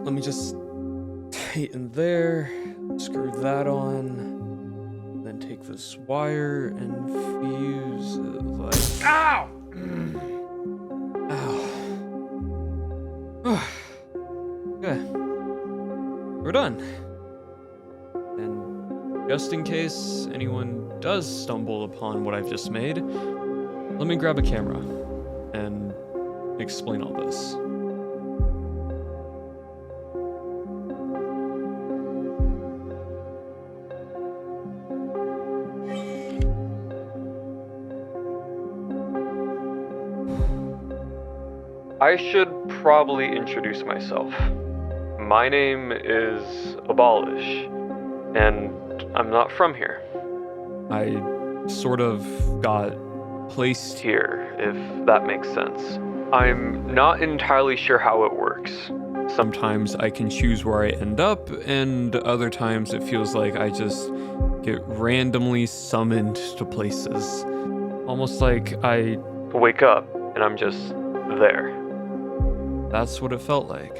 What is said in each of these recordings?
let me just tighten there, screw that on, then take this wire and fuse it like... Ow! Ow. Okay. We're done. And just in case anyone does stumble upon what I've just made, let me grab a camera and explain all this. I should probably introduce myself. My name is Abolish, and I'm not from here. I sort of got placed here, if that makes sense. I'm not entirely sure how it works. Sometimes I can choose where I end up, and other times it feels like I just get randomly summoned to places. Almost like I wake up and I'm just there. That's what it felt like.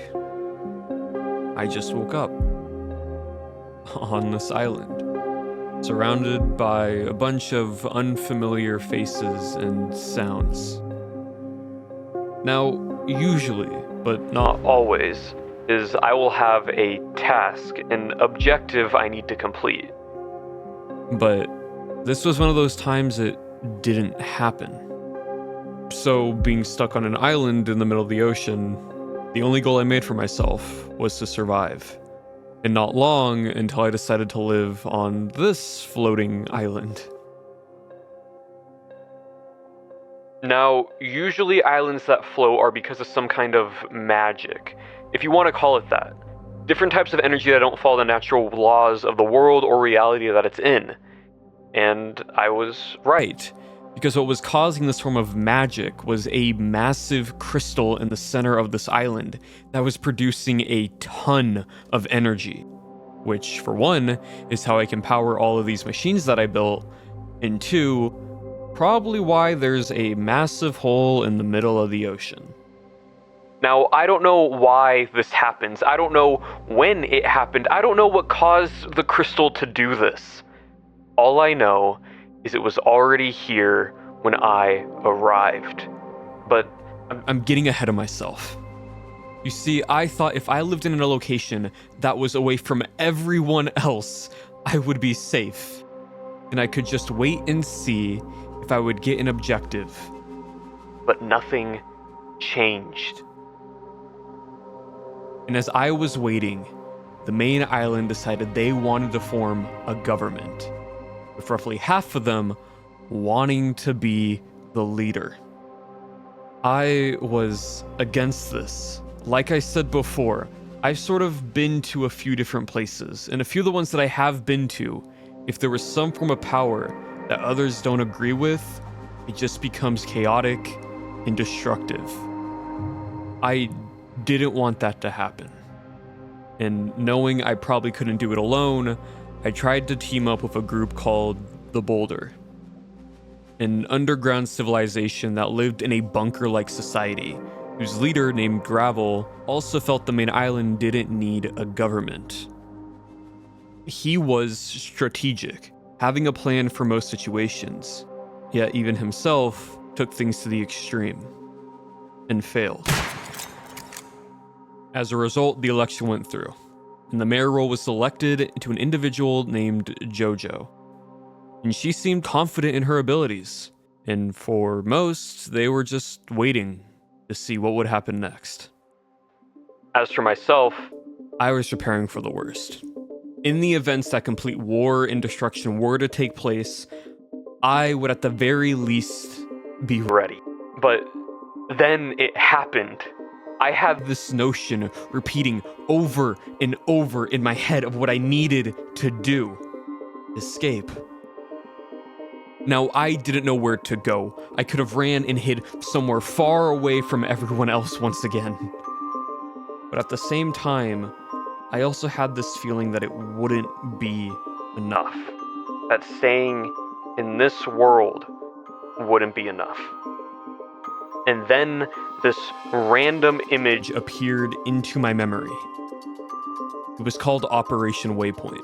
I just woke up on this island, surrounded by a bunch of unfamiliar faces and sounds. Now, usually, but not always, is I will have a task, an objective I need to complete. But this was one of those times it didn't happen. So, being stuck on an island in the middle of the ocean, the only goal I made for myself was to survive. And not long until I decided to live on this floating island. Now, usually islands that float are because of some kind of magic, if you want to call it that. Different types of energy that don't follow the natural laws of the world or reality that it's in. And I was right. Because what was causing this form of magic was a massive crystal in the center of this island that was producing a ton of energy. Which, for one, is how I can power all of these machines that I built, and two, probably why there's a massive hole in the middle of the ocean. Now, I don't know why this happens. I don't know when it happened. I don't know what caused the crystal to do this. All I know is it was already here when I arrived. But I'm getting ahead of myself. You see, I thought if I lived in a location that was away from everyone else, I would be safe. And I could just wait and see if I would get an objective. But nothing changed. And as I was waiting, the main island decided they wanted to form a government, with roughly half of them wanting to be the leader. I was against this. Like I said before, I've sort of been to a few different places, and a few of the ones that I have been to, if there was some form of power that others don't agree with, it just becomes chaotic and destructive. I didn't want that to happen. And knowing I probably couldn't do it alone, I tried to team up with a group called the Boulder, an underground civilization that lived in a bunker-like society, whose leader, named Gravel, also felt the main island didn't need a government. He was strategic, having a plan for most situations, yet even himself took things to the extreme, and failed. As a result, the election went through, and the mayor role was selected to an individual named JoJo. And she seemed confident in her abilities, and for most, they were just waiting to see what would happen next. As for myself, I was preparing for the worst. In the events that complete war and destruction were to take place, I would at the very least be ready. But then it happened. I have this notion repeating over and over in my head of what I needed to do. Escape. Now, I didn't know where to go. I could have ran and hid somewhere far away from everyone else once again. But at the same time, I also had this feeling that it wouldn't be enough. That staying in this world wouldn't be enough. And then this random image appeared into my memory. It was called Operation Waypoint.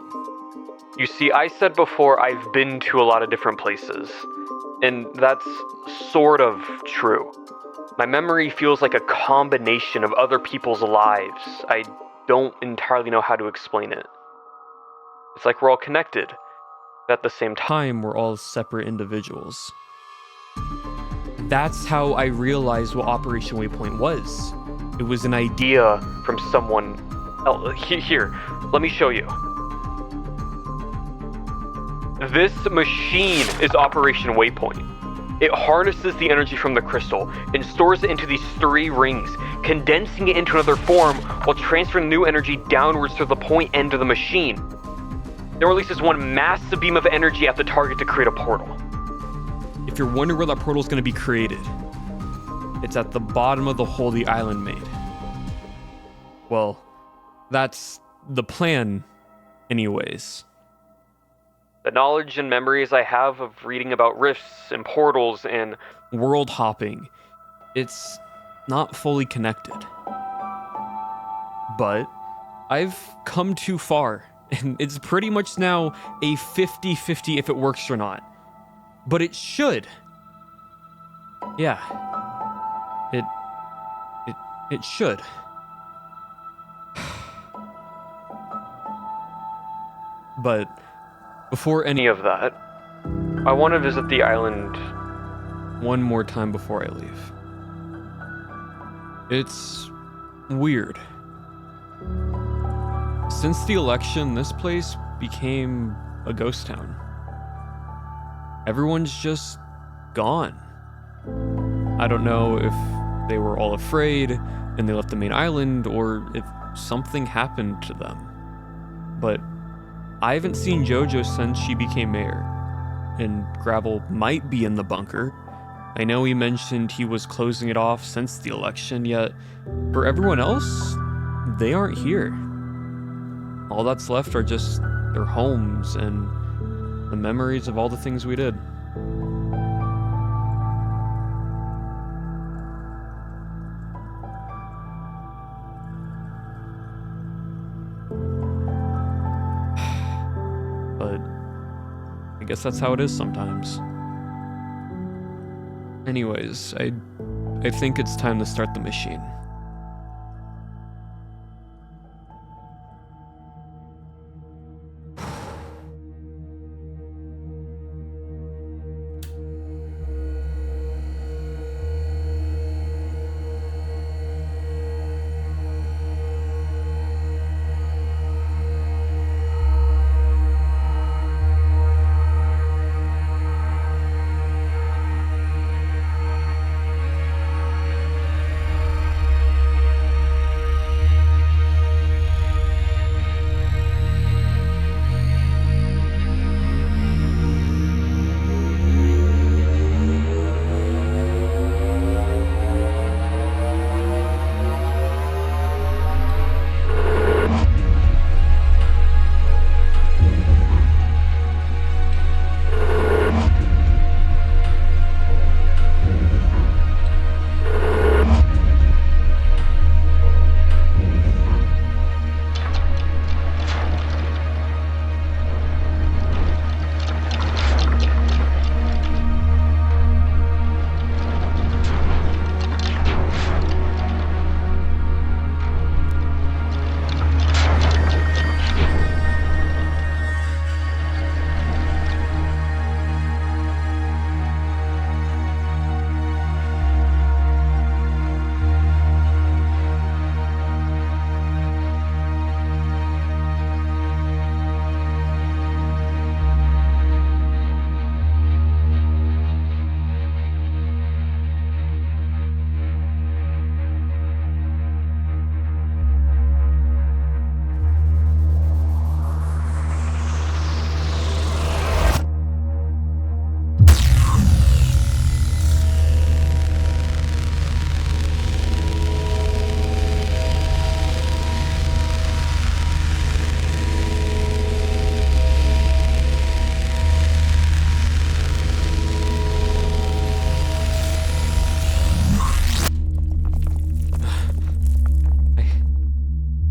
You see, I said before I've been to a lot of different places, and that's sort of true. My memory feels like a combination of other people's lives. I don't entirely know how to explain it. It's like we're all connected, but at the same time, We're all separate individuals. That's how I realized what Operation Waypoint was. It was an idea. from someone else. Here, let me show you. This machine is Operation Waypoint. It harnesses the energy from the crystal and stores it into these 3 rings, condensing it into another form while transferring new energy downwards to the point end of the machine. Then releases one massive beam of energy at the target to create a portal. If you're wondering where that portal is going to be created, it's at the bottom of the hole the island made. Well, that's the plan, anyways. The knowledge and memories I have of reading about rifts and portals and World hopping, it's not fully connected. But I've come too far, and it's pretty much now a 50-50 if it works or not. But it should. Yeah. It should. But before any of that, I want to visit the island. One more time before I leave. It's weird. Since the election, this place became a ghost town. Everyone's just gone. I don't know if they were all afraid and they left the main island, or if something happened to them. But I haven't seen JoJo since she became mayor, and Gravel might be in the bunker. I know he mentioned he was closing it off since the election, yet for everyone else, they aren't here. All that's left are just their homes and the memories of all the things we did. But I guess that's how it is sometimes. Anyways, I think it's time to start the machine.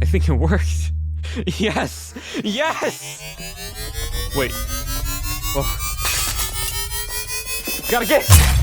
I think it worked. Yes! Yes! Wait. Whoa. Gotta get.